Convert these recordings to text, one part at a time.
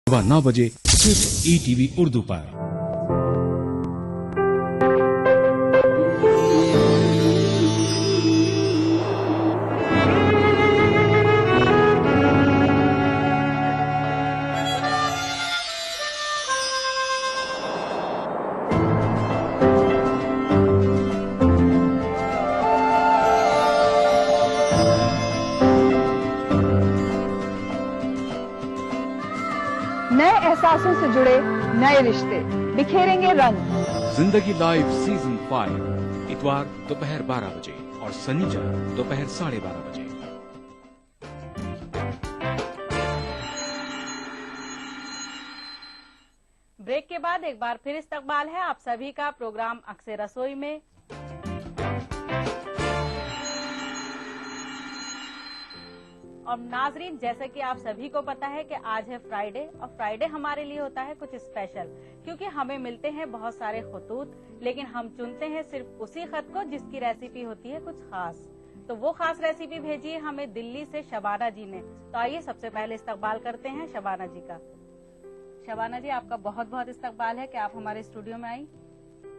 सुबह 9 बजे सिर्फ ETV उर्दू पर। नए एहसासों से जुड़े नए रिश्ते बिखेरेंगे रंग। जिंदगी लाइव सीजन 5 इतवार दोपहर 12 बजे और शनिवार दोपहर 12:30 बजे। ब्रेक के बाद एक बार फिर इस्तकबाल है आप सभी का प्रोग्राम अक्से रसोई में। और नाजरीन, जैसे कि आप सभी को पता है कि आज है फ्राइडे और फ्राइडे हमारे लिए होता है कुछ स्पेशल, क्योंकि हमें मिलते हैं बहुत सारे खतूत, लेकिन हम चुनते हैं सिर्फ उसी खत को जिसकी रेसिपी होती है कुछ खास। तो वो खास रेसिपी भेजी है हमें दिल्ली से शबाना जी ने। तो आइए सबसे पहले इस्तकबाल करते हैं शबाना जी का। शबाना जी, आपका बहुत बहुत इस्तकबाल है कि आप हमारे स्टूडियो में आई।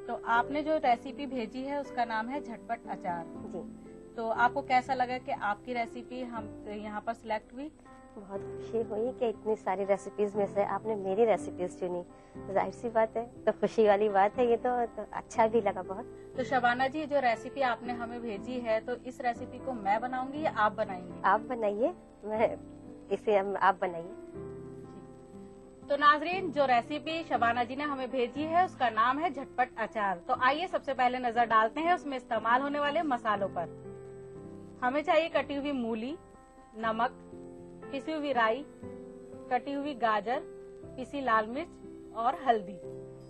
तो आपने जो रेसिपी भेजी है उसका नाम है झटपट अचार जी। तो आपको कैसा लगा कि आपकी रेसिपी हम यहाँ पर सिलेक्ट हुई? बहुत खुशी हुई कि इतनी सारी रेसिपीज में से आपने मेरी रेसिपीज चुनी। जाहिर सी बात है, तो खुशी वाली बात है ये तो अच्छा भी लगा बहुत। तो शबाना जी, जो रेसिपी आपने हमें भेजी है तो इस रेसिपी को मैं बनाऊंगी या आप बनाएंगी? आप बनाइए, मैं इसे आप बनाइए। तो नाजरीन, जो रेसिपी शबाना जी ने हमें भेजी है उसका नाम है झटपट अचार। तो आइए सबसे पहले नजर डालते हैं उसमें इस्तेमाल होने वाले मसालों पर। हमें चाहिए कटी हुई मूली, नमक, पिसी हुई राई, कटी हुई गाजर, पिसी लाल मिर्च और हल्दी।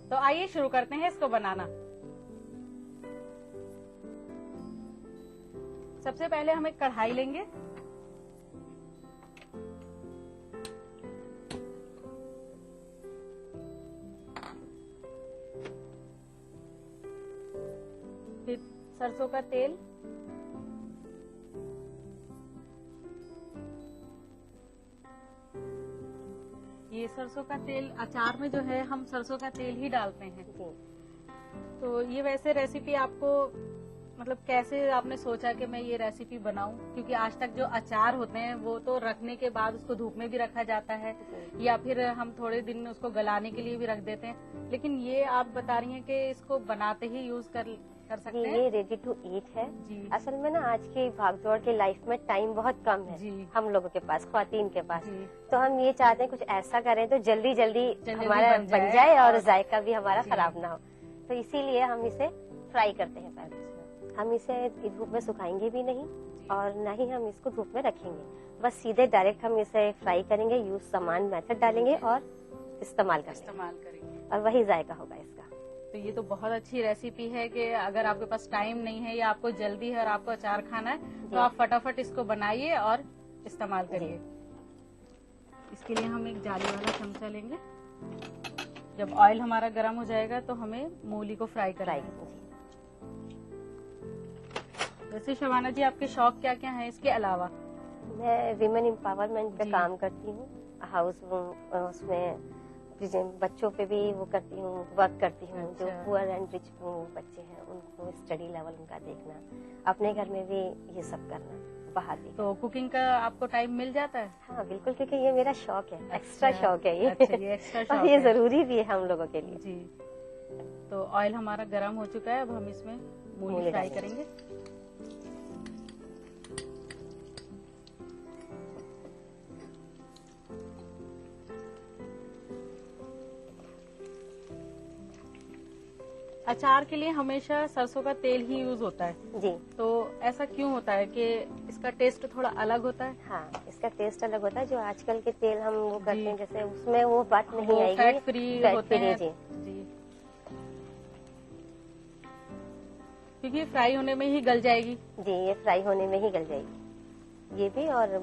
तो आइए शुरू करते हैं इसको बनाना। सबसे पहले हम एक कढ़ाई लेंगे। फिर सरसों का तेल, ये सरसों का तेल अचार में जो है हम सरसों का तेल ही डालते हैं। तो ये वैसे रेसिपी आपको मतलब कैसे आपने सोचा कि मैं ये रेसिपी बनाऊं? क्योंकि आज तक जो अचार होते हैं वो तो रखने के बाद उसको धूप में भी रखा जाता है या फिर हम थोड़े दिन उसको गलाने के लिए भी रख देते हैं, लेकिन ये आप बता रही हैं कि इसको बनाते ही यूज कर सकते हैं। ये रेडी टू ईट है। असल में ना आज की भागदौड़ की लाइफ में टाइम बहुत कम है हम लोगों के पास, ख्वातीन के पास। तो हम ये चाहते हैं कुछ ऐसा करें तो जल्दी जल्दी हमारा बन जाए और जायका भी हमारा खराब ना हो। तो इसीलिए हम इसे फ्राई करते हैं। पहले हम इसे धूप में सुखाएंगे भी नहीं और न ही हम इसको धूप में रखेंगे, बस सीधे डायरेक्ट हम इसे फ्राई करेंगे, यूज समान मेथड डालेंगे और इस्तेमाल करेंगे और वही जायका होगा इसका। तो ये तो बहुत अच्छी रेसिपी है कि अगर आपके पास टाइम नहीं है या आपको जल्दी है और आपको अचार खाना है तो आप फटाफट इसको बनाइए और इस्तेमाल करिए। इसके लिए हम एक जाली वाला चमचा लेंगे। जब ऑयल हमारा गर्म हो जाएगा तो हमें मूली को फ्राई कराएंगे। वैसे शबाना जी, आपके शौक क्या क्या हैं इसके अलावा? मैं विमेन एम्पावरमेंट पे काम करती हूँ, हाउस उसमें बच्चों पे भी वो करती हूँ, वर्क करती हूँ। जो पुअर एंड रिच बच्चे हैं उनको स्टडी लेवल उनका देखना, अपने घर में भी ये सब करना, बाहर भी। तो कुकिंग का आपको टाइम मिल जाता है? हाँ बिल्कुल, क्योंकि ये मेरा शौक है। एक्स्ट्रा शौक है ये। ये एक्स्ट्रा शौक और ये जरूरी भी है हम लोगों के लिए। जी। तो ऑयल हमारा गर्म हो चुका है, अब हम इसमें मूली फ्राई करेंगे। अचार के लिए हमेशा सरसों का तेल ही यूज होता है जी। तो ऐसा क्यों होता है कि इसका टेस्ट थोड़ा अलग होता है? हाँ, इसका टेस्ट अलग होता है। जो आजकल के तेल हम वो करते हैं जैसे उसमें वो बात नहीं आएगी। फैट फ्री होते हैं जी। क्योंकि फ्राई होने में ही गल जाएगी। जी, ये फ्राई होने में ही गल जाएगी, ये भी और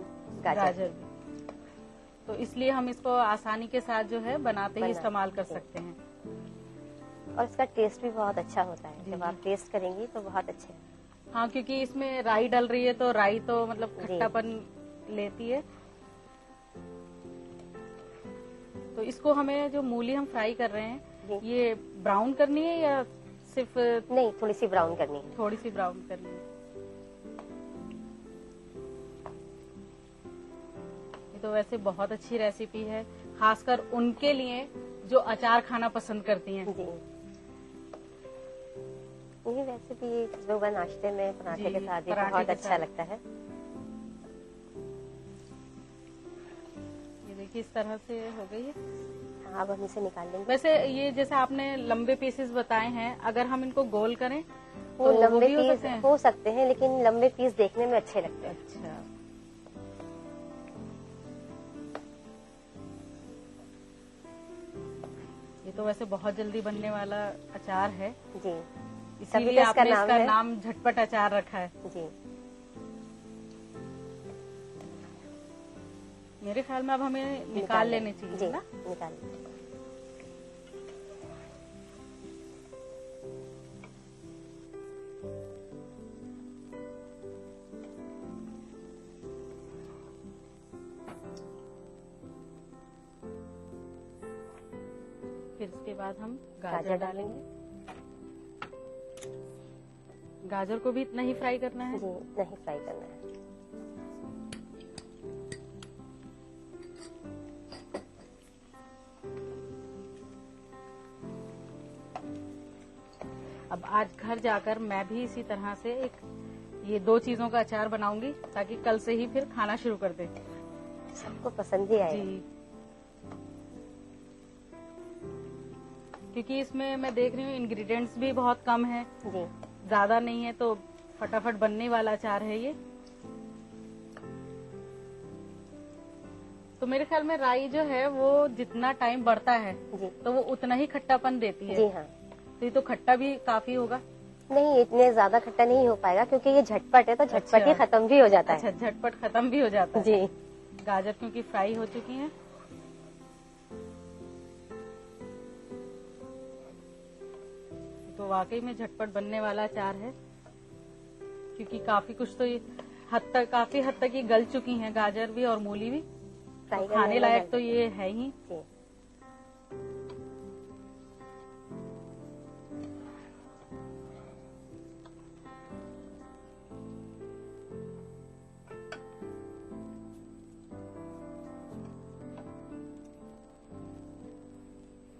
गाजर भी। तो इसलिए हम इसको आसानी के साथ जो है बनाते ही इस्तेमाल कर सकते हैं और इसका टेस्ट भी बहुत अच्छा होता है। जब आप टेस्ट करेंगी तो बहुत अच्छे। हाँ, क्योंकि इसमें राई डल रही है तो राई तो मतलब खट्टापन लेती है। तो इसको हमें जो मूली हम फ्राई कर रहे हैं ये ब्राउन करनी है या सिर्फ? नहीं, थोड़ी सी ब्राउन करनी है। थोड़ी सी ब्राउन करनी है। ये तो वैसे बहुत अच्छी रेसिपी है, खासकर उनके लिए जो अचार खाना पसंद करती हैं। जी, ये रेसिपी सुबह नाश्ते में पराठे के साथ बहुत अच्छा लगता है। ये देखिए इस तरह से हो गई है। अब हम इसे निकाल लेंगे। वैसे ये जैसे आपने लंबे पीसेस बताए हैं, अगर हम इनको गोल करें वो तो लंबे भी पीस हो सकते हैं, लेकिन लंबे पीस देखने में अच्छे लगते हैं। अच्छा, ये तो वैसे बहुत जल्दी बनने वाला अचार है जी, इसीलिए आपने इसका नाम झटपट अचार रखा है। जी, मेरे ख्याल में अब हमें निकाल लेने चाहिए ना? निकाल लेंगे। फिर इसके बाद हम गाजर डालेंगे। गाजर को भी इतना ही फ्राई करना है? जी, इतना ही फ्राई करना है। अब आज घर जाकर मैं भी इसी तरह से ये 2 चीजों का अचार बनाऊंगी ताकि कल से ही फिर खाना शुरू कर दें। सबको पसंद ही आएगा। जी, क्योंकि इसमें मैं देख रही हूँ इंग्रेडिएंट्स भी बहुत कम है। जी, ज्यादा नहीं है तो फटाफट बनने वाला अचार है ये। तो मेरे ख्याल में राई जो है वो जितना टाइम बढ़ता है जी, तो वो उतना ही खट्टापन देती है। जी हाँ। तो ये तो खट्टा भी काफी होगा। नहीं, इतने ज्यादा खट्टा नहीं हो पाएगा क्योंकि ये झटपट है, तो झटपट ही खत्म भी हो जाता है। अच्छा, झटपट खत्म भी हो जाता है। जी, गाजर क्योंकि फ्राई हो चुकी हैं। तो वाकई में झटपट बनने वाला अचार है, क्योंकि काफी कुछ तो ये काफी हद तक ये गल चुकी हैं, गाजर भी और मूली भी। तो खाने लायक तो ये है ही। जी,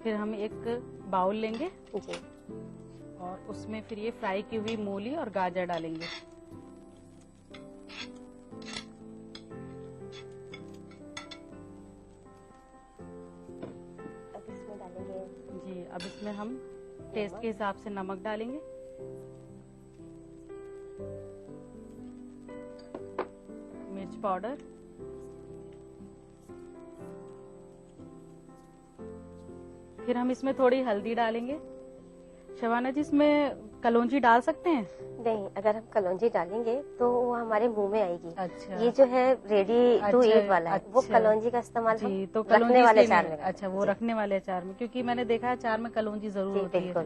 फिर हम एक बाउल लेंगे जी, और उसमें फिर ये फ्राई की हुई मूली और गाजर डालेंगे। अब इसमें डालेंगे। जी, अब इसमें हम टेस्ट के हिसाब से नमक डालेंगे। मिर्च पाउडर, फिर हम इसमें थोड़ी हल्दी डालेंगे। शबाना जी, इसमें कलौंजी डाल सकते हैं? नहीं, अगर हम कलौंजी डालेंगे तो वो हमारे मुंह में आएगी। अच्छा, ये जो है रेडी टू ईट वाला है, वो कलौंजी का इस्तेमाल जी, तो रखने वाले अचार में। अच्छा, वो रखने वाले अचार में, क्योंकि मैंने देखा है अचार में कलौंजी जरूर होती है।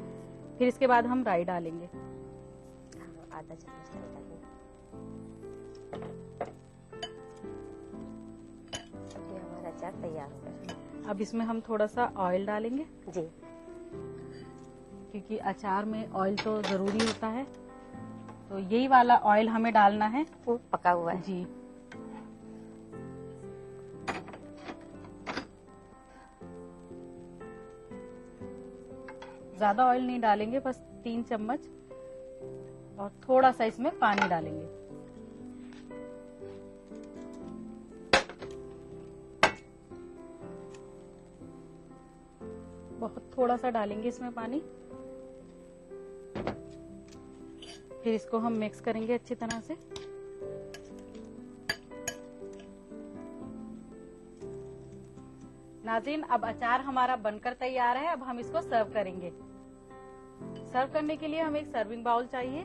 फिर इसके बाद हम राई डालेंगे। आधा चम्मच राई डालेंगे। ये हमारा अचार तैयार हो गया। अब इसमें हम थोड़ा सा ऑयल डालेंगे। जी, क्योंकि अचार में ऑयल तो जरूरी होता है, तो यही वाला ऑयल हमें डालना है। वो पका हुआ है। जी, ज्यादा ऑयल नहीं डालेंगे, बस 3 चम्मच, और थोड़ा सा इसमें पानी डालेंगे। बहुत थोड़ा सा डालेंगे इसमें पानी। फिर इसको हम मिक्स करेंगे अच्छी तरह से। नाज़रीन, अब अचार हमारा बनकर तैयार है। अब हम इसको सर्व करेंगे। सर्व करने के लिए हमें एक सर्विंग बाउल चाहिए।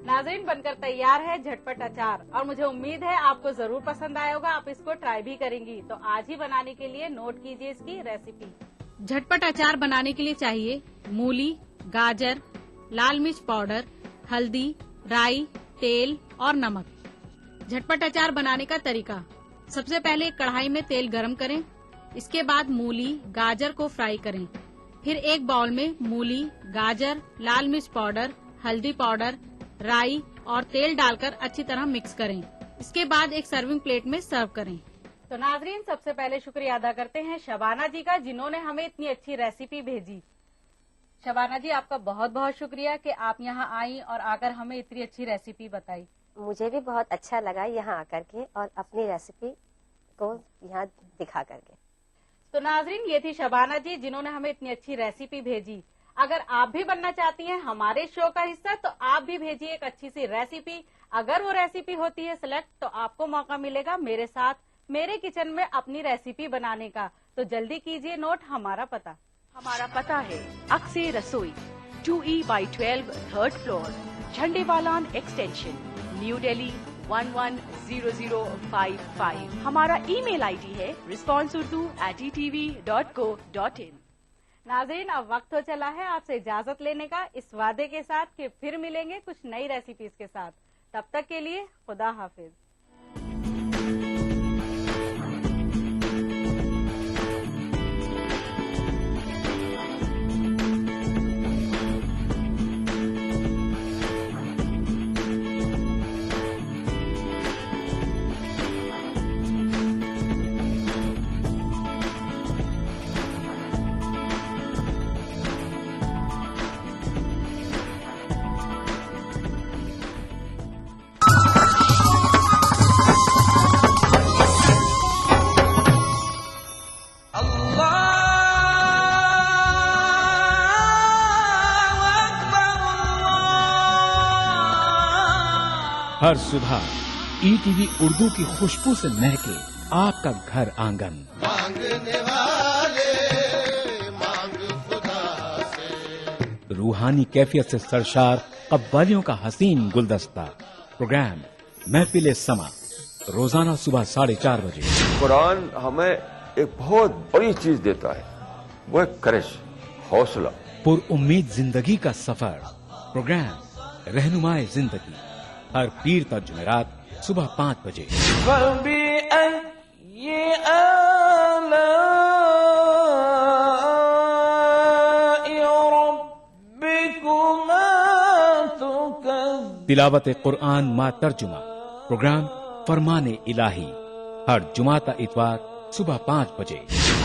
नाज़रीन, बनकर तैयार है झटपट अचार, और मुझे उम्मीद है आपको जरूर पसंद आया होगा। आप इसको ट्राई भी करेंगी, तो आज ही बनाने के लिए नोट कीजिए इसकी रेसिपी। झटपट अचार बनाने के लिए चाहिए मूली, गाजर, लाल मिर्च पाउडर, हल्दी, राई, तेल और नमक। झटपट अचार बनाने का तरीका। सबसे पहले एक कढ़ाई में तेल गरम करें। इसके बाद मूली, गाजर को फ्राई करें। फिर एक बाउल में मूली, गाजर, लाल मिर्च पाउडर, हल्दी पाउडर, राई और तेल डालकर अच्छी तरह मिक्स करें। इसके बाद एक सर्विंग प्लेट में सर्व करें। तो नाजरीन, सबसे पहले शुक्रिया अदा करते हैं शबाना जी का, जिन्होंने हमें इतनी अच्छी रेसिपी भेजी। शबाना जी, आपका बहुत बहुत शुक्रिया कि आप यहाँ आई और आकर हमें इतनी अच्छी रेसिपी बताई। मुझे भी बहुत अच्छा लगा यहाँ आकर के और अपनी रेसिपी को यहाँ दिखा करके। तो नाजरीन, ये थी शबाना जी, जिन्होंने हमें इतनी अच्छी रेसिपी भेजी। अगर आप भी बनना चाहती हैं हमारे शो का हिस्सा, तो आप भी भेजिए एक अच्छी सी रेसिपी। अगर वो रेसिपी होती है सिलेक्ट, तो आपको मौका मिलेगा मेरे साथ मेरे किचन में अपनी रेसिपी बनाने का। तो जल्दी कीजिए नोट हमारा पता। हमारा पता है अक्से रसोई, 2E/12, 3rd floor, Jhandewalan extension, new Delhi 110055। हमारा ईमेल आईडी है responseurdu@etv.co.in। नाज़रीन, अब वक्त हो चला है आपसे इजाजत लेने का, इस वादे के साथ कि फिर मिलेंगे कुछ नई रेसिपीज के साथ। तब तक के लिए खुदा हाफिज। हर सुबह ईटीवी उर्दू की खुशबू से महके आपका घर आंगन। मांगने वाले मांग खुदा से। रूहानी कैफियत से सरशार कव्वालियों का हसीन गुलदस्ता। प्रोग्राम महफिल समा, रोजाना सुबह 4:30 बजे। कुरान हमें एक बहुत बड़ी चीज देता है, वो है करेश, हौसला। पुरउम्मीद जिंदगी का सफर। प्रोग्राम रहनुमाए जिंदगी, हर पीर तक जुमेरात सुबह 5 बजे। तिलावत कुरान मा तर्जुमा, प्रोग्राम फरमाने इलाही, हर जुमाता इतवार सुबह 5 बजे।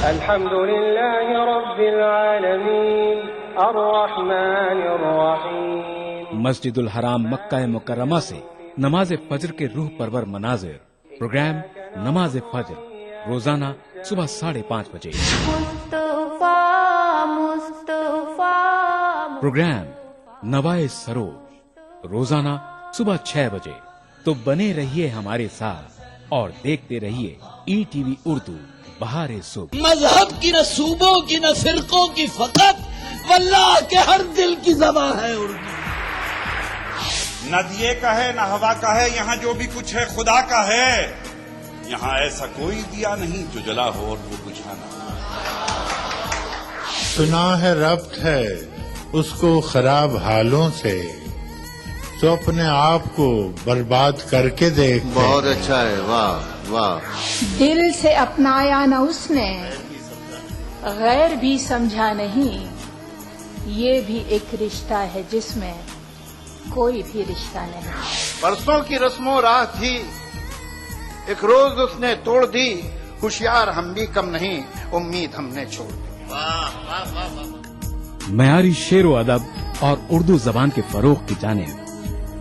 अल्हम्दुलिल्लाहि रब्बिल आलमीन, अर्रहमानिर रहीम। मस्जिदुल हराम मक्का मुकर्रमा से नमाज फजर के रूह परवर मनाजिर। प्रोग्राम नमाज फजर, रोजाना सुबह 5:30 बजे। प्रोग्राम नवाए सरोज, रोजाना सुबह 6 बजे। तो बने रहिए हमारे साथ और देखते रहिए ईटीवी उर्दू बहारे सुबह। मजहब की न सूबों की न फिरकों की फकत, वल्लाह के हर दिल की ज़बां है उर्दू। न दिए का है न हवा का है, यहाँ जो भी कुछ है खुदा का है। यहाँ ऐसा कोई दिया नहीं जो जला हो और वो बुझाना। सुना है रब्त है उसको खराब हालों से, तो अपने आप को बर्बाद करके देख। बहुत अच्छा है, वाह वाह। दिल से अपनाया न उसने, गैर भी समझा नहीं। ये भी एक रिश्ता है जिसमें कोई भी रिश्ता नहीं। परसों की रस्मों राह थी, एक रोज उसने तोड़ दी। होशियार हम भी कम नहीं, उम्मीद हमने छोड़ दी। मयारी शेरो अदब और उर्दू जबान के फरोग की जानिब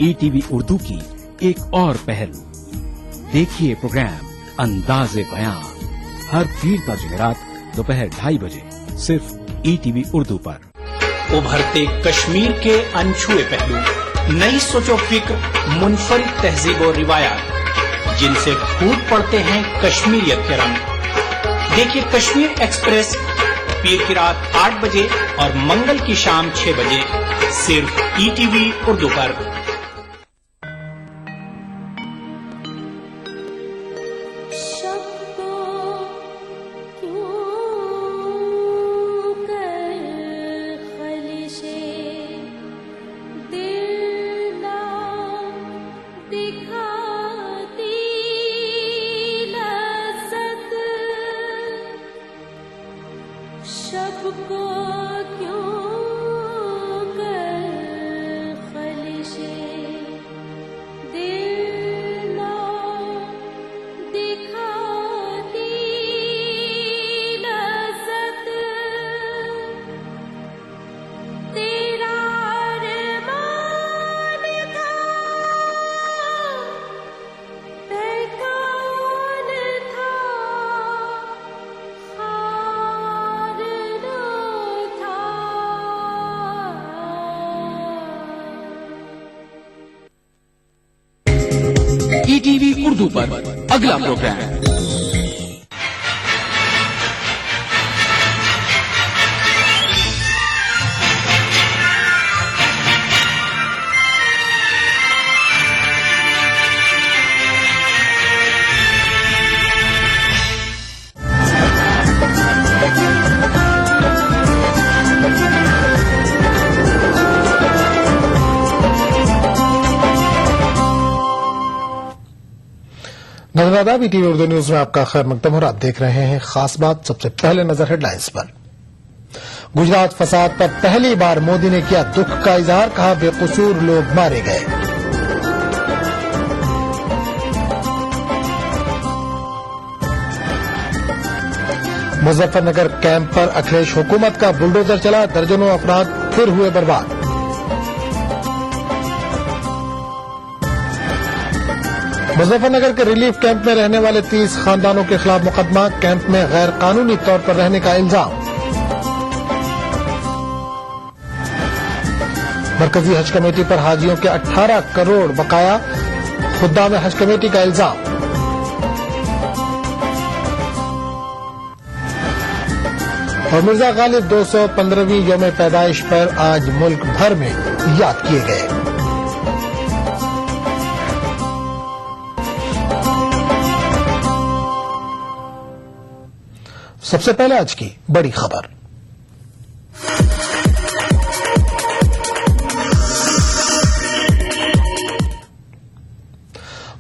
ईटीवी उर्दू की एक और पहल। देखिए प्रोग्राम अंदाज़े बयां, हर पीर का जुमेरात दोपहर 2:30 बजे, सिर्फ ईटीवी उर्दू पर। उभरते कश्मीर के अनछुए पहलू, नई सोचो फिक्र, मुनफरिद तहजीब और रिवायात, जिनसे फूट पड़ते हैं कश्मीरियत के रंग। देखिए कश्मीर एक्सप्रेस, पीर की रात 8 बजे और मंगल की शाम 6 बजे, सिर्फ ईटीवी उर्दू पर। ईटीवी उर्दू पर अगला प्रोग्राम। नजर ईटीवी उर्दू न्यूज में आपका खैर मकदम और आप देख रहे हैं खास बात। सबसे पहले नजर हेडलाइंस पर। गुजरात फसाद पर पहली बार मोदी ने किया दुख का इजहार, कहा बेकसूर लोग मारे गए। मुजफ्फरनगर कैंप पर अखिलेश हुकूमत का बुलडोजर चला, दर्जनों अफराद फिर हुए बर्बाद। मुजफ्फरनगर के रिलीफ कैंप में रहने वाले 30 खानदानों के खिलाफ मुकदमा, कैंप में गैर कानूनी तौर पर रहने का इल्जाम। मरकजी हज कमेटी पर हाजियों के 18 करोड़ बकाया, खुद्दाम हज कमेटी का इल्जाम। और मिर्जा गालिब 215वीं यौम पैदाइश पर आज मुल्क भर में याद किए गए। सबसे पहले आज की बड़ी खबर।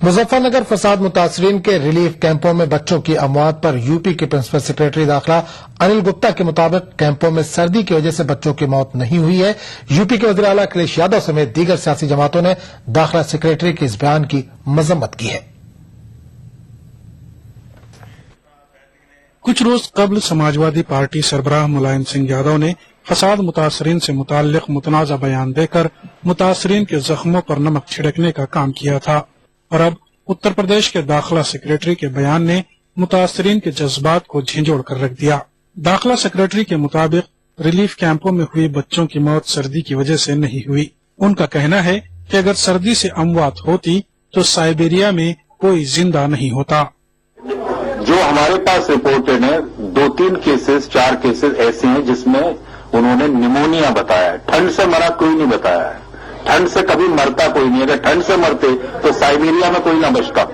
मुजफ्फरनगर फसाद मुतासरीन के रिलीफ कैंपों में बच्चों की अमवात पर यूपी के प्रिंसिपल सेक्रेटरी दाखिला अनिल गुप्ता के मुताबिक कैंपों में सर्दी की वजह से बच्चों की मौत नहीं हुई है। यूपी के वज़ीर आला अखिलेश यादव समेत दीगर सियासी जमातों ने दाखिला सेक्रेटरी के इस बयान की मजम्मत की है। कुछ रोज कबल समाजवादी पार्टी सरबराह मुलायम सिंह यादव ने फसाद मुतासरीन से मुताल्लिक मुतनाज़ा बयान देकर मुतासरीन के जख्मों पर नमक छिड़कने का काम किया था और अब उत्तर प्रदेश के दाखिला सेक्रेटरी के बयान ने मुतासरीन के जज्बात को झिंझोड़ कर रख दिया। दाखिला सेक्रेटरी के मुताबिक रिलीफ कैंपों में हुई बच्चों की मौत सर्दी की वजह से नहीं हुई। उनका कहना है कि अगर सर्दी से अमवात होती तो साइबेरिया में कोई जिंदा नहीं होता। जो हमारे पास रिपोर्टेड है 2-3 केसेस 4 केसेस ऐसे हैं जिसमें उन्होंने निमोनिया बताया है। ठंड से मरा कोई नहीं बताया है। ठंड से कभी मरता कोई नहीं। अगर ठंड से मरते तो साइबेरिया में कोई ना बचता।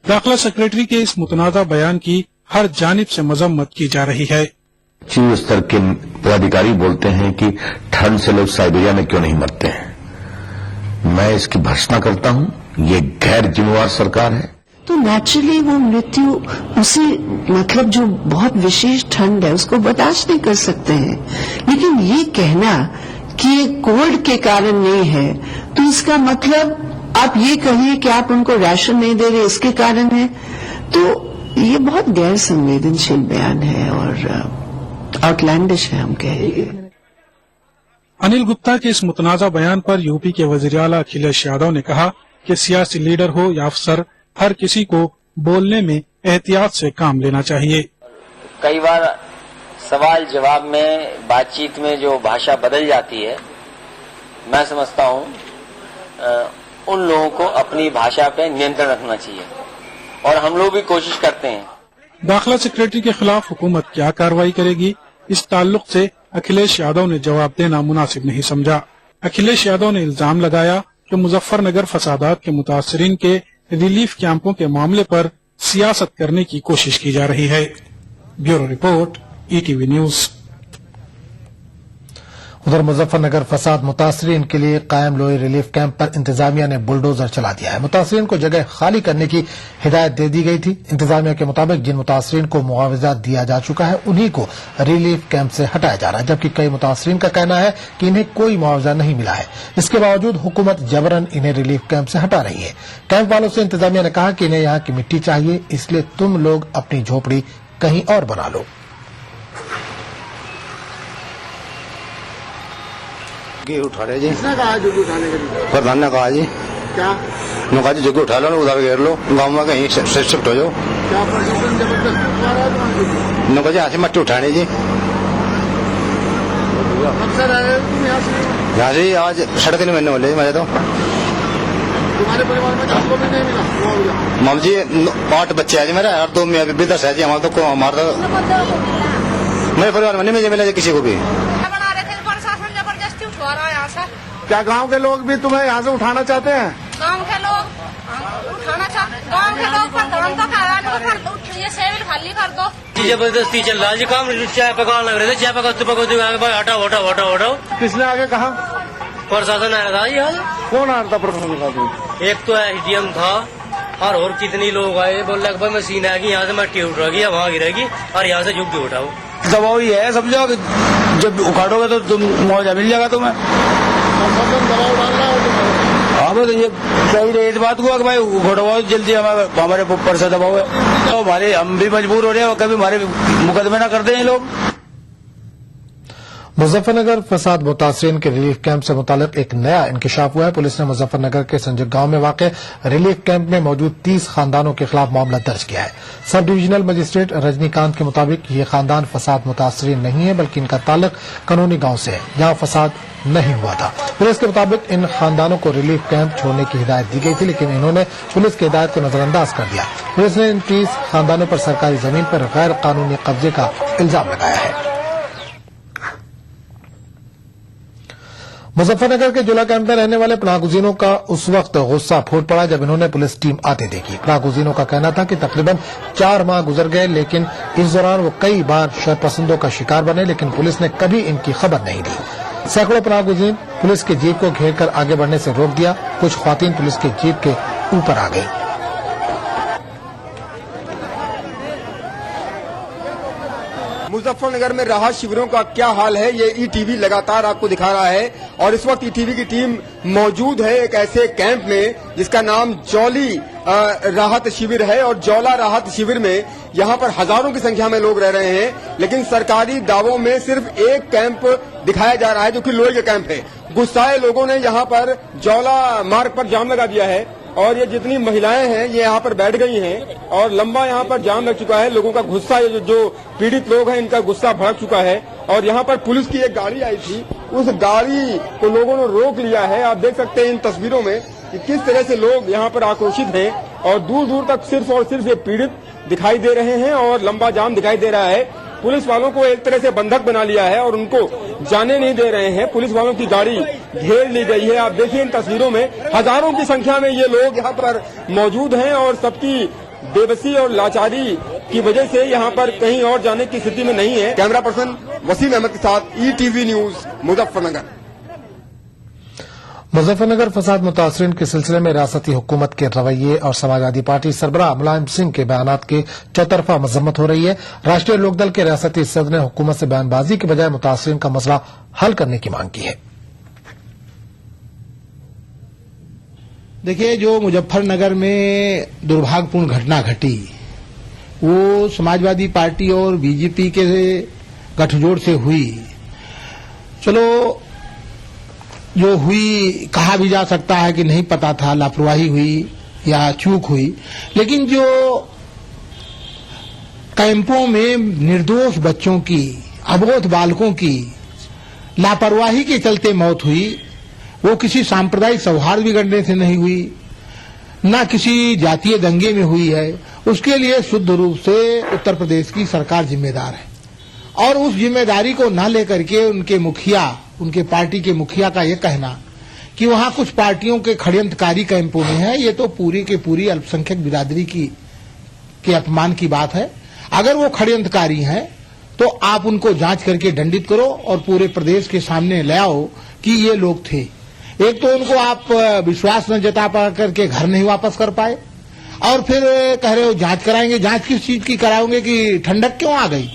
दाखिला सेक्रेटरी के इस मुतनाज़ा बयान की हर जानिब से मजम्मत की जा रही है। चीफ स्तर के पदाधिकारी बोलते हैं कि ठंड से लोग साइबेरिया में क्यों नहीं मरते हैं। मैं इसकी भर्त्सना करता हूं। ये गैर जिम्मेवार सरकार है। तो नेचुरली वो मृत्यु उसी मतलब जो बहुत विशेष ठंड है उसको बर्दाश्त नहीं कर सकते हैं। लेकिन ये कहना कि ये कोल्ड के कारण नहीं है तो इसका मतलब आप ये कहिए कि आप उनको राशन नहीं दे रहे इसके कारण है, तो ये बहुत गैर संवेदनशील बयान है और आउटलैंडिश है हम कहेंगे। अनिल गुप्ता के इस मुतनाज़ा बयान पर यूपी के वज़ीर आला अखिलेश यादव ने कहा कि सियासी लीडर हो या अफसर, हर किसी को बोलने में एहतियात से काम लेना चाहिए। कई बार सवाल जवाब में बातचीत में जो भाषा बदल जाती है, मैं समझता हूं उन लोगों को अपनी भाषा पे नियंत्रण रखना चाहिए और हम लोग भी कोशिश करते हैं। दाखिला सेक्रेटरी के खिलाफ हुकूमत क्या कार्रवाई करेगी, इस ताल्लुक से अखिलेश यादव ने जवाब देना मुनासिब नहीं समझा। अखिलेश यादव ने इल्जाम लगाया कि मुजफ्फरनगर फसादात के मुतासरीन के रिलीफ कैंपों के मामले पर सियासत करने की कोशिश की जा रही है। Bureau report, ETV news. उधर मुजफ्फरनगर फसाद मुतासरीन के लिए कायम लोई रिलीफ कैंप पर इंतजामिया ने बुलडोजर चला दिया है। मुतासरीन को जगह खाली करने की हिदायत दे दी गई थी। इंतजामिया के मुताबिक जिन मुतासरीन को मुआवजा दिया जा चुका है उन्हीं को रिलीफ कैंप से हटाया जा रहा है, जबकि कई मुतासरीन का कहना है कि इन्हें कोई मुआवजा नहीं मिला है। इसके बावजूद हुकूमत जबरन इन्हें रिलीफ कैंप से हटा रही है। कैंप वालों से इंतजामिया ने कहा कि इन्हें यहाँ की मिट्टी चाहिए, इसलिए तुम लोग अपनी झोपड़ी कहीं और बना लो। उठा रहे जी, किसने कहा जोगी उठाने के लिए? प्रधान ने कहा जी। क्या? कहा जी जोगी उठा लो, उधर घेर लो, गाँव में कहीं शिफ्ट हो जाओ। क्या प्रशासन जबरदस्त जी यहाँ से मट्टी उठाने जी। अक्सर आए तुम यहाँ से? आज सड़क नहीं बनने वाले मजा तो तुम्हारे परिवार में किसको भी नहीं मिला? माम जी 8 बच्चे हैं जी मेरे और 2 विदेश है जी। हमारा तो मेरे परिवार में नहीं मुझे मिला किसी को भी। बना रहे थे, प्रशासन जबरदस्ती उठवा रहा है यहाँ से। क्या गांव के लोग भी तुम्हें यहाँ से उठाना चाहते हैं? गांव के लोग उठाना चाहते, गांव के लोग पर धर्म तो कहा ये सेविल खाली कर दो। जबरदस्ती चल रहा है जी काम। चाय पकाने लग रहे थे, चाय पकाते हटाओ हटाओ हटाओ हटाओ। किसने आगे कहा? प्रशासन आया था यहाँ। कौन आया था प्रशासन का? एक तो एसडीएम था और कितनी लोग आए। बोल रहे भाई मशीन आएगी यहाँ से मट्टी उठ रही है, वहाँ गिरेगी और यहाँ से झुक के उठाओ। दबाव ही है समझो, जब उखाड़ोगे तो तुम मुआवजा मिल जाएगा तुम्हें। दबाव डाल रहा है हाँ बस ये सही रहे इस बात को कि भाई उखाड़वाओ जल्दी, हमारे ऊपर से दबाव है तो हमारे हम भी मजबूर हो रहे हैं, कभी हमारे मुकदमे ना कर दें लोग। मुजफ्फरनगर फसाद मुतासरीन के रिलीफ कैंप से मुतालिक एक नया इंकशाफ हुआ है। पुलिस ने मुजफ्फरनगर के संजय गांव में वाक़ रिलीफ कैंप में मौजूद 30 खानदानों के खिलाफ मामला दर्ज किया है। सब डिविजनल मजिस्ट्रेट रजनीकांत के मुताबिक ये खानदान फसाद मुतासरीन नहीं है, बल्कि इनका ताल्लुक कानूनी गांव से है, जहां फसाद नहीं हुआ था। पुलिस के मुताबिक इन खानदानों को रिलीफ कैंप छोड़ने की हिदायत दी गई थी, लेकिन इन्होंने पुलिस की हिदायत को नजरअंदाज कर दिया। पुलिस ने इन 30 खानदानों पर सरकारी जमीन पर गैर कानूनी कब्जे का इल्जाम लगाया है। मुजफ्फरनगर के जुला कैंप में रहने वाले पनाहगुजीनों का उस वक्त गुस्सा फूट पड़ा जब इन्होंने पुलिस टीम आते देखी। पनाहगुजीनों का कहना था कि तकरीबन 4 माह गुजर गए, लेकिन इस दौरान वो कई बार शरपसंदों का शिकार बने, लेकिन पुलिस ने कभी इनकी खबर नहीं ली। सैकड़ों पनाहगुजीन पुलिस की जीप को घेरकर आगे बढ़ने से रोक दिया। कुछ ख्वातीन पुलिस की जीप के ऊपर आ गई। मुजफ्फरनगर में राहत शिविरों का क्या हाल है ये ईटीवी लगातार आपको दिखा रहा है और इस वक्त ईटीवी की टीम मौजूद है एक ऐसे कैंप में जिसका नाम जौली राहत शिविर है और जौला राहत शिविर में यहाँ पर हजारों की संख्या में लोग रह रहे हैं, लेकिन सरकारी दावों में सिर्फ एक कैंप दिखाया जा रहा है जो कि लोहे का कैंप है। गुस्साए लोगों ने यहाँ पर जौला मार्ग पर जाम लगा दिया है और ये जितनी महिलाएं हैं ये यहाँ पर बैठ गई हैं और लंबा यहाँ पर जाम लग चुका है। लोगों का गुस्सा, जो पीड़ित लोग हैं इनका गुस्सा भड़क चुका है और यहाँ पर पुलिस की एक गाड़ी आई थी, उस गाड़ी को लोगों ने रोक लिया है। आप देख सकते हैं इन तस्वीरों में कि किस तरह से लोग यहाँ पर आक्रोशित हैं और दूर दूर तक सिर्फ और सिर्फ ये पीड़ित दिखाई दे रहे हैं और लंबा जाम दिखाई दे रहा है। पुलिस वालों को एक तरह से बंधक बना लिया है और उनको जाने नहीं दे रहे हैं। पुलिस वालों की गाड़ी घेर ली गई है। आप देखिए इन तस्वीरों में हजारों की संख्या में ये लोग यहाँ पर मौजूद हैं और सबकी बेबसी और लाचारी की वजह से यहाँ पर कहीं और जाने की स्थिति में नहीं है। कैमरा पर्सन वसीम अहमद के साथ ईटीवी न्यूज मुजफ्फरनगर। मुजफ्फरनगर फसाद मुतासरीन के सिलसिले में रियासती हुकूमत के रवैये और समाजवादी पार्टी सरबराह मुलायम सिंह के बयानात की चौतरफा मजम्मत हो रही है। राष्ट्रीय लोकदल के रियासती सदर ने हुकूमत से बयानबाजी के बजाय मुतासरीन का मसला हल करने की मांग की है। देखिए, जो मुजफ्फरनगर में दुर्भाग्यपूर्ण घटना घटी वो समाजवादी पार्टी और बीजेपी के गठजोड़ से हुई। चलो, जो हुई कहा भी जा सकता है कि नहीं पता था, लापरवाही हुई या चूक हुई, लेकिन जो कैंपों में निर्दोष बच्चों की, अबोध बालकों की लापरवाही के चलते मौत हुई, वो किसी सांप्रदायिक सौहार्द बिगड़ने से नहीं हुई, न किसी जातीय दंगे में हुई है। उसके लिए शुद्ध रूप से उत्तर प्रदेश की सरकार जिम्मेदार है और उस जिम्मेदारी को न लेकर के उनके मुखिया, उनके पार्टी के मुखिया का यह कहना कि वहां कुछ पार्टियों के षड्यंत्रकारी कैंपों में है, ये तो पूरी के पूरी अल्पसंख्यक बिरादरी के अपमान की बात है। अगर वो षड्यंत्रकारी हैं तो आप उनको जांच करके दंडित करो और पूरे प्रदेश के सामने ले आओ कि ये लोग थे। एक तो उनको आप विश्वास न जता पा करके घर नहीं वापस कर पाए और फिर कह रहे हो जांच कराएंगे। जांच किस चीज की कराओगे कि ठंडक क्यों आ गई?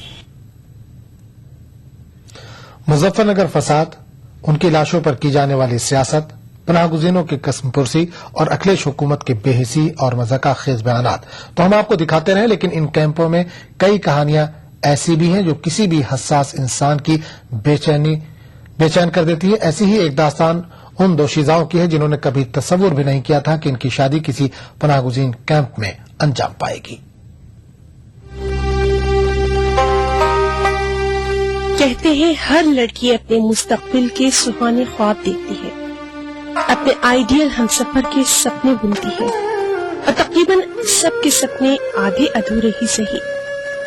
मुजफ्फरनगर फसाद, उनकी लाशों पर की जाने वाली सियासत, पनाहगुजीनों की कसमपुरसी और अखिलेश हुकूमत के बेहिसी और मजाका खेज बयानात तो हम आपको दिखाते रहे, लेकिन इन कैंपों में कई कहानियां ऐसी भी हैं जो किसी भी हसास इंसान की बेचैन कर देती है। ऐसी ही एक दास्तान उन दोशीजाओं की है जिन्होंने कभी तस्वुर भी नहीं किया था कि इनकी शादी किसी पनाहगुजीन कैंप में अंजाम पाएगी। कहते हैं हर लड़की अपने मुस्तकबिल के सुहाने ख्वाब देखती है, अपने आइडियल हमसफर के सपने बुनती है और तकरीबन सबके सपने आधे अधूरे ही सही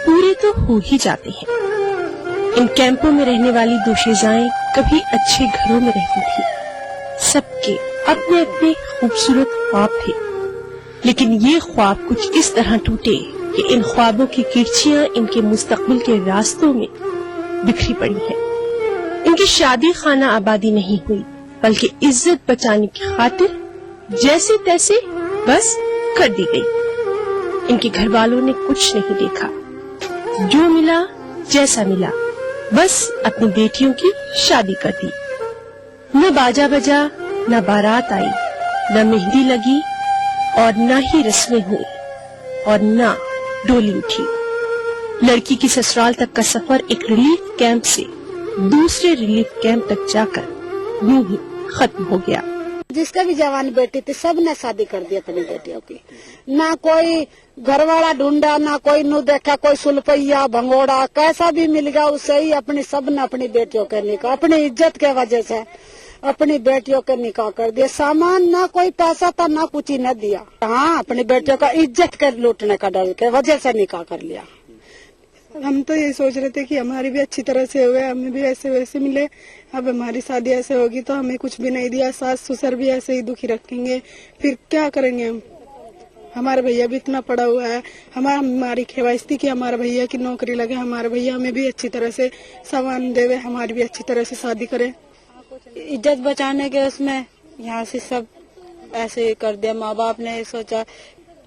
पूरे तो हो ही जाते हैं। इन कैंपों में रहने वाली दोशीजाएं कभी अच्छे घरों में रहती थी। सबके अपने अपने खूबसूरत ख्वाब थे, लेकिन ये ख्वाब कुछ इस तरह टूटे कि इन ख्वाबों की किरचियां इनके मुस्तकबिल के रास्तों में बिखरी पड़ी हैं। इनकी शादी खाना आबादी नहीं हुई, बल्कि इज्जत बचाने की खातिर जैसे तैसे बस कर दी गई। इनके घर वालों ने कुछ नहीं देखा, जो मिला जैसा मिला, बस अपनी बेटियों की शादी कर दी। न बाजा बजा, न बारात आई, न मेहंदी लगी और न ही रस्में हुई और न डोली उठी। लड़की की ससुराल तक का सफर एक रिलीफ कैंप से दूसरे रिलीफ कैंप तक जाकर यूं ही खत्म हो गया। जिसका भी जवान बेटी थी सब ने शादी कर दी अपनी बेटियों की। ना कोई घरवाला ढूंढा, ना कोई नु देखा, कोई सुलपैया भंगोड़ा कैसा भी मिल गया उससे ही अपनी सब ने अपनी बेटियों के निकाह, अपनी इज्जत के वजह से अपनी बेटियों के निकाह कर दिया। सामान ना कोई पैसा था ना कुछ ही न दिया। हाँ, अपनी बेटियों का इज्जत कर लूटने का डर के वजह से निकाह कर लिया। हम तो ये सोच रहे थे कि हमारी भी अच्छी तरह से हुए, हमें भी ऐसे वैसे मिले। अब हमारी शादी ऐसे होगी तो हमें कुछ भी नहीं दिया, सास ससुर भी ऐसे ही दुखी रखेंगे, फिर क्या करेंगे हम। हमारे भैया भी इतना पड़ा हुआ है, हमारी ख्वाहिश थी कि हमारे भैया की नौकरी लगे, हमारे भैया हमें भी अच्छी तरह से सामान देवे, हमारी भी अच्छी तरह से शादी करे। इज्जत बचाने के उसमें यहाँ से सब ऐसे कर दिया। माँ बाप ने सोचा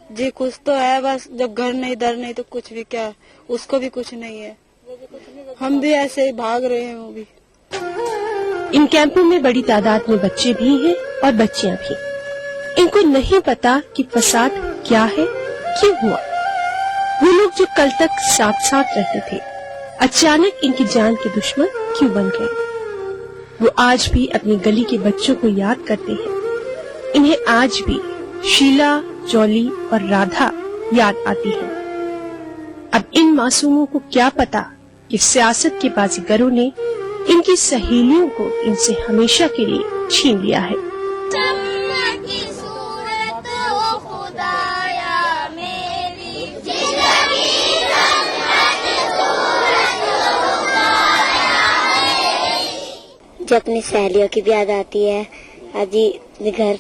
जी कुछ तो है, बस जब घर नहीं दर नहीं तो कुछ भी क्या, उसको भी कुछ नहीं है। हम भी ऐसे ही भाग रहे हैं वो भी। इन कैंपों में बड़ी तादाद में बच्चे भी हैं और बच्चियां भी। इनको नहीं पता कि फसाद क्या है, क्यों हुआ। वो लोग जो कल तक साथ साथ रहते थे, अचानक इनकी जान के दुश्मन क्यों बन गए। वो आज भी अपनी गली के बच्चों को याद करते हैं। इन्हें आज भी शीला, जॉली और राधा याद आती है। अब इन मासूमों को क्या पता कि सियासत के बाजीगरों ने इनकी सहेलियों को इनसे हमेशा के लिए छीन लिया है। जो अपनी सहेलियों की भी याद आती है, अजी घर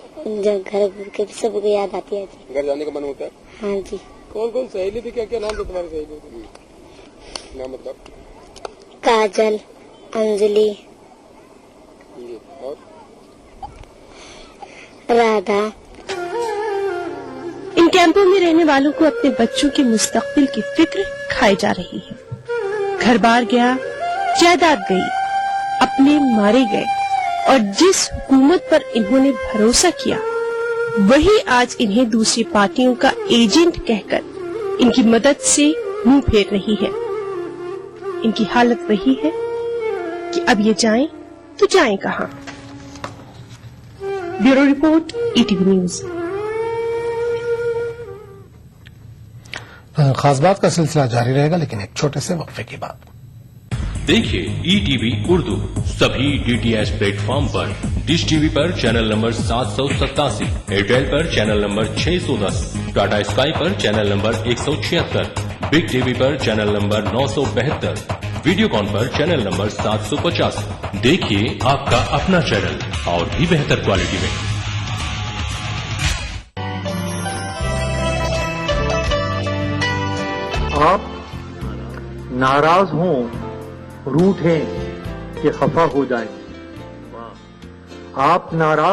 के सबको याद आती है। घर जाने का मन होता है? हाँ जी। कौन कौन सहेली थी, क्या क्या नाम था तुम्हारी सहेलियों के? नाम मतलब? काजल, अंजलि, और राधा। इन कैंपों में रहने वालों को अपने बच्चों के मुस्तकबिल की फिक्र खाई जा रही है। घर बार गया, जायदाद गई, अपने मारे गए और जिस हुकूमत पर इन्होंने भरोसा किया वही आज इन्हें दूसरी पार्टियों का एजेंट कहकर इनकी मदद से मुंह फेर रही है। इनकी हालत वही है कि अब ये जाएं तो जाएं कहां। Bureau report, ETV news. खास बात का सिलसिला जारी रहेगा, लेकिन एक छोटे से वक्फे के बाद। देखिए ईटीवी उर्दू सभी डीटीएच प्लेटफॉर्म पर, डिश टीवी पर चैनल नंबर 787, एयरटेल पर चैनल नंबर 610, टाटा स्काई पर चैनल नंबर 176, बिग टीवी पर चैनल नंबर 972, वीडियोकॉन पर चैनल नंबर 750। देखिए आपका अपना चैनल और भी बेहतर क्वालिटी में। आप नाराज हों, रूठें कि खफा हो जाएं। आप नाराज